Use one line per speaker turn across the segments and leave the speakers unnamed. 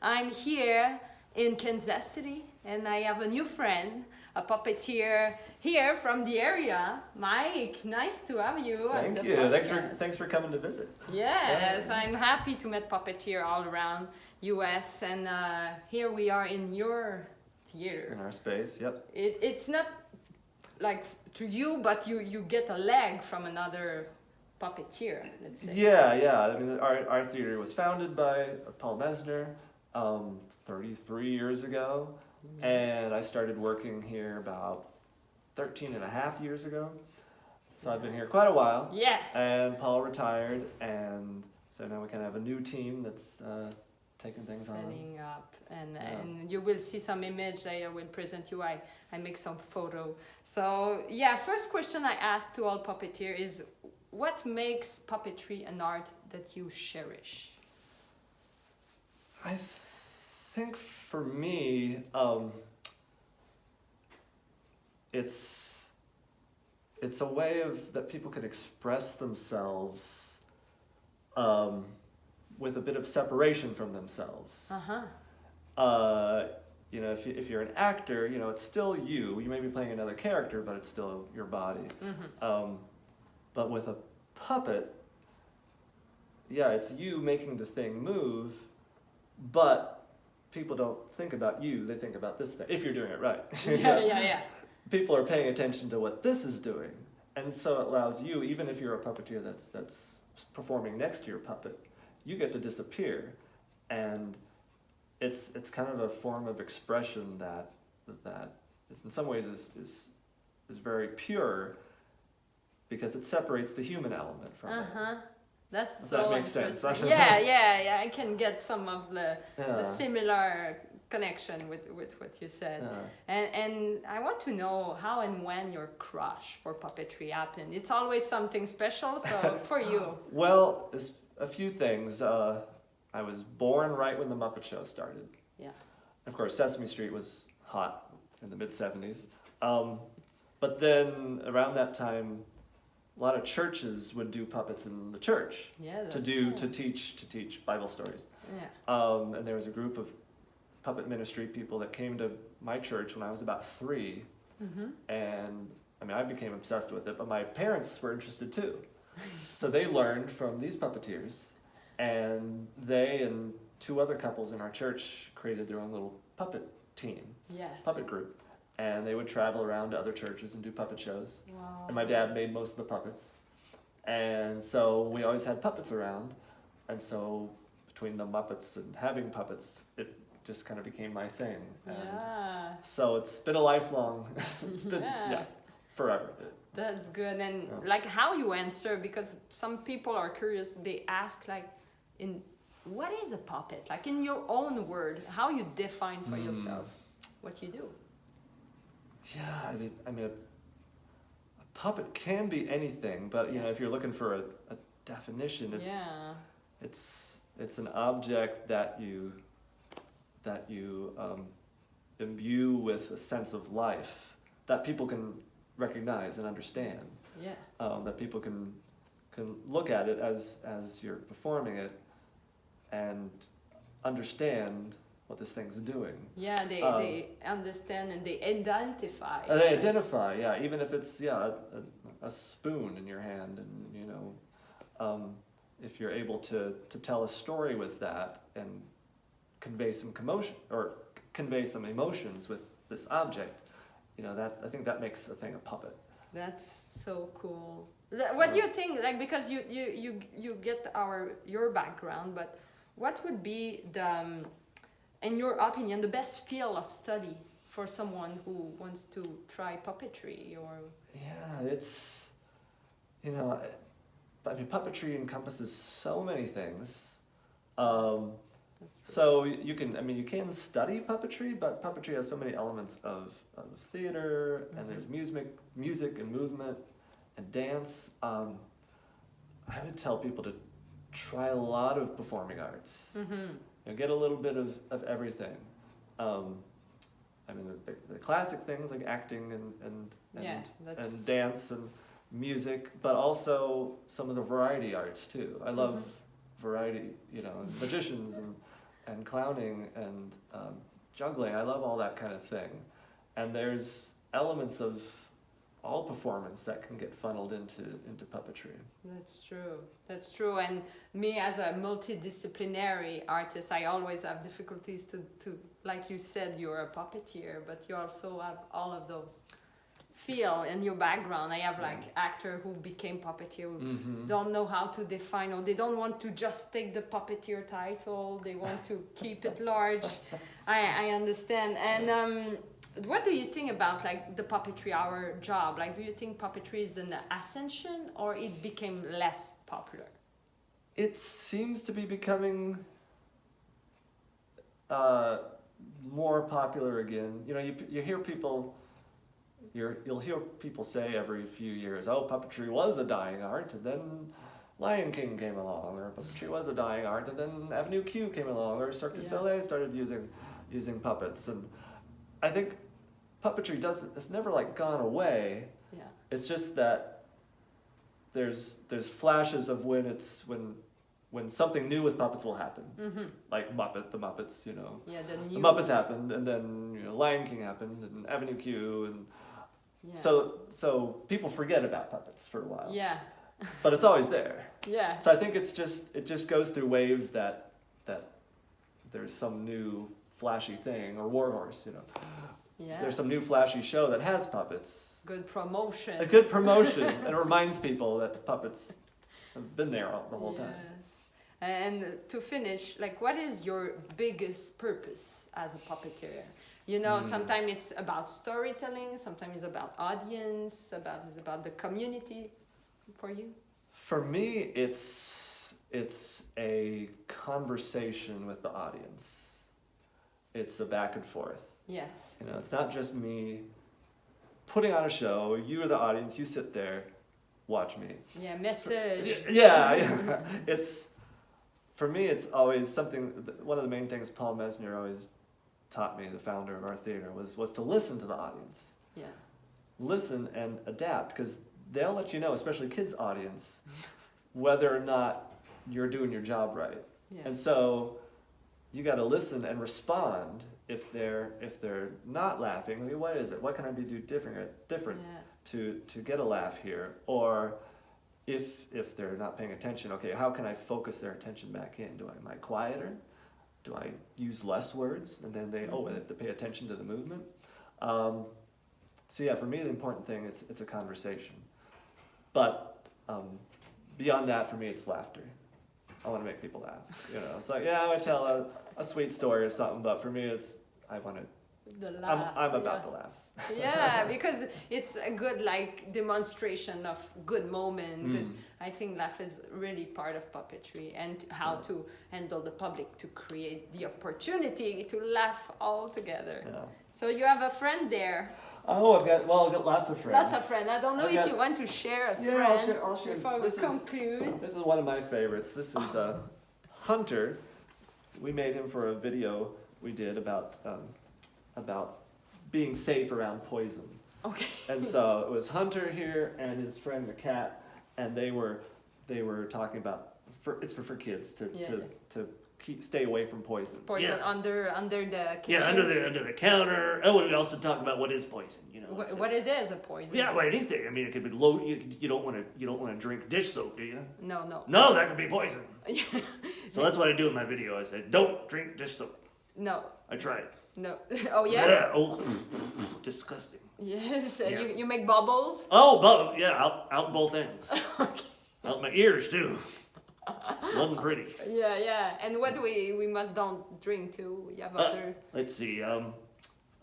I'm here in Kansas City, and I have a new friend, a puppeteer here from the area. Mike, nice to have you.
Thank you. Thanks for coming to visit.
Yes, I'm happy to meet puppeteer all around US, and here we are in your theater.
In our space, yep.
It's not like to you, but you get a leg from another puppeteer, let's say.
Yeah. I mean, our theater was founded by Paul Mesner 33 years ago, and I started working here about 13 and a half years ago. So I've been here quite a while.
Yes.
And Paul retired, and so now we kind of have a new team that's taking things on.
Setting up, and you will see some image I will present you. I make some photo. So yeah, first question I ask to all puppeteer is, what makes puppetry an art that you cherish?
I think for me, it's a way that people can express themselves with a bit of separation from themselves. You know, if you're an actor, you know, it's still you. You may be playing another character, but it's still your body. But with a puppet, yeah, it's you making the thing move, but people don't think about you, they think about this thing, if you're doing it right.
Yeah.
People are paying attention to what this is doing, and so it allows you, even if you're a puppeteer that's performing next to your puppet, you get to disappear, and it's kind of a form of expression that is in some ways is very pure, because it separates the human element from it.
That's
If
so
that makes sense.
Yeah. I can get some of the similar connection with what you said. And I want to know how and when your crush for puppetry happened. It's always something special, so for you.
Well, there's a few things. I was born right when the Muppet Show started.
Yeah.
Of course, Sesame Street was hot in the mid-'70s. But then around that time, a lot of churches would do puppets in the church to teach Bible stories.
Yeah.
And there was a group of puppet ministry people that came to my church when I was about 3. And I mean, I became obsessed with it, but my parents were interested too. So they learned from these puppeteers, and they and 2 other couples in our church created their own little puppet team, puppet group. And they would travel around to other churches and do puppet shows.
Wow.
And my dad made most of the puppets. And so we always had puppets around. And so between the Muppets and having puppets, it just kind of became my thing. And so it's been a lifelong, it's been, forever.
That's good. And like how you answer, because some people are curious, they ask like, what is a puppet? Like in your own word, how you define for yourself what you do?
Yeah, I mean, a puppet can be anything, but you know, if you're looking for a definition, it's an object that you imbue with a sense of life that people can recognize and understand. That people can look at it as you're performing it and understand what this thing's doing. Yeah,
they understand and they identify.
They identify, even if it's a spoon in your hand, and you know, if you're able to tell a story with that and convey some commotion or convey some emotions with this object, you know, I think that makes a thing a puppet.
That's so cool. What do you think? Like, because you get your background, but what would be in your opinion, the best field of study for someone who wants to try puppetry? Or
it's, you know, I mean, puppetry encompasses so many things. So you can study puppetry, but puppetry has so many elements of theater, and there's music and movement and dance. I would tell people to try a lot of performing arts. You know, get a little bit of everything. I mean, the classic things like acting and dance and music, but also some of the variety arts too. I love variety, you know, magicians and clowning and juggling. I love all that kind of thing. And there's elements of all performance that can get funneled into puppetry.
That's true. That's true. And me as a multidisciplinary artist, I always have difficulties to like you said, you're a puppeteer, but you also have all of those feel in your background. I have like actor who became puppeteer who don't know how to define, or they don't want to just take the puppeteer title. They want to keep it large. I understand. And what do you think about like the puppetry, our job? Like, do you think puppetry is an ascension or it became less popular?
It seems to be becoming more popular again. You know, you hear people, you'll hear people say every few years, oh, puppetry was a dying art, and then Lion King came along, or puppetry was a dying art, and then Avenue Q came along, or Cirque du Soleil started using puppets. And I think puppetry it's never like gone away.
Yeah. It's
just that there's flashes of when something new with puppets will happen. Like the Muppets, you know.
Yeah,
the Muppets happened, and then Lion King happened, and Avenue Q, and so people forget about puppets for a while.
Yeah.
But it's always there.
Yeah.
So I think it just goes through waves that there's some new flashy thing, or Warhorse, you know.
Yes.
There's some new flashy show that has puppets.
Good promotion.
A good promotion, and it reminds people that puppets have been there the whole time.
Yes. And to finish, like, what is your biggest purpose as a puppeteer? You know, sometimes it's about storytelling, sometimes it's about audience, it's about the community. For you? For
me, it's a conversation with the audience. It's a back and forth.
Yes.
You know, it's not just me putting on a show. You are the audience. You sit there, watch me.
Yeah, message.
Yeah. For me, it's always something. One of the main things Paul Mesner always taught me, the founder of our theater, was to listen to the audience. Yeah. Listen and adapt, because they'll let you know, especially kids' audience, whether or not you're doing your job right. Yeah. And so you got to listen and respond if they're not laughing. I mean, what is it? What can I do different to get a laugh here? Or if they're not paying attention, okay, how can I focus their attention back in? Am I quieter? Do I use less words? And then they have to pay attention to the movement. So yeah, for me, the important thing is it's a conversation. But beyond that, for me, it's laughter. I want to make people laugh. You know, it's like, I would tell a sweet story or something, but for me, I want to. The laugh. I'm about the laughs. Yeah, because it's a good demonstration of good moment. Good. I think laugh is really part of puppetry, and how to handle the public to create the opportunity to laugh all together. Yeah. So you have a friend there. Oh, I've got lots of friends. Lots of friends. I don't know if you want to share a friend. I'll share. Before we conclude. This is one of my favorites. This is Hunter. We made him for a video we did about being safe around poison. Okay. And so it was Hunter here and his friend the cat, and they were talking about it's for kids to stay away from poison. Poison under the kitchen. Yeah, under the counter. Oh, we also talk about what is poison. You know, what it is a poison. Yeah, well, anything. I mean, it could be low. You don't want to drink dish soap, do you? No. No, that could be poison. So that's what I do in my video. I say, don't drink dish soap. No. I tried. No. Oh yeah. Yeah. Oh, disgusting. Yes. Yeah. You make bubbles. Oh, yeah. Out both ends. Okay. Out my ears too. Wasn't pretty. Yeah. And what do we must don't drink too? We have other. Let's see.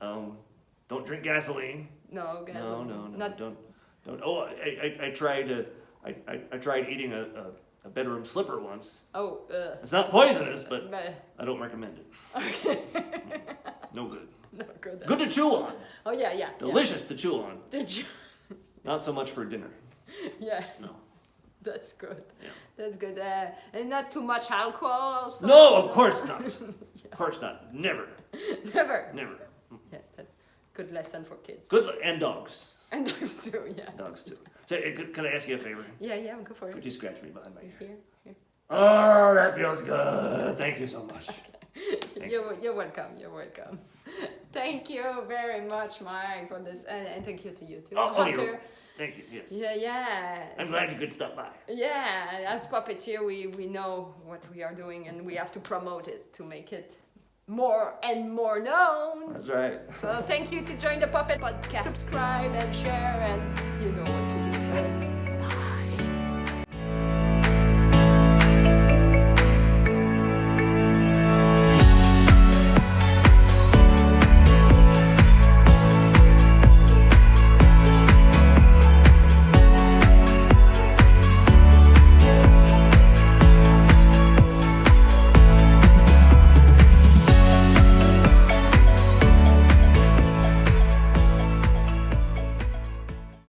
Don't drink gasoline. No gasoline. No. Don't. Oh, I tried. I tried eating a bedroom slipper once. Oh. It's not poisonous, but I don't recommend it. Okay. No good. No good. Good to chew on. Oh yeah. Delicious to chew on. Not so much for dinner. Yeah. No. That's good. Yeah. That's good. And not too much alcohol also? No, of course not. Of course not. Never. Never. Yeah, that's good lesson for kids. Good, and dogs. And dogs too, yeah. Dogs too. So, could I ask you a favor? Yeah, go for it. Could you scratch me behind my ear? Here. Oh, that feels good. Thank you so much. Okay.
You're welcome. You're welcome. Thank you very much, Mike, for this, and thank you to you too, Hunter.
Thank you. Yes.
Yeah.
I'm glad you could stop by.
Yeah, as puppeteer, we know what we are doing, and we have to promote it to make it more and more known.
That's right.
So thank you to join the Puppet Podcast. Subscribe and share, and you know what to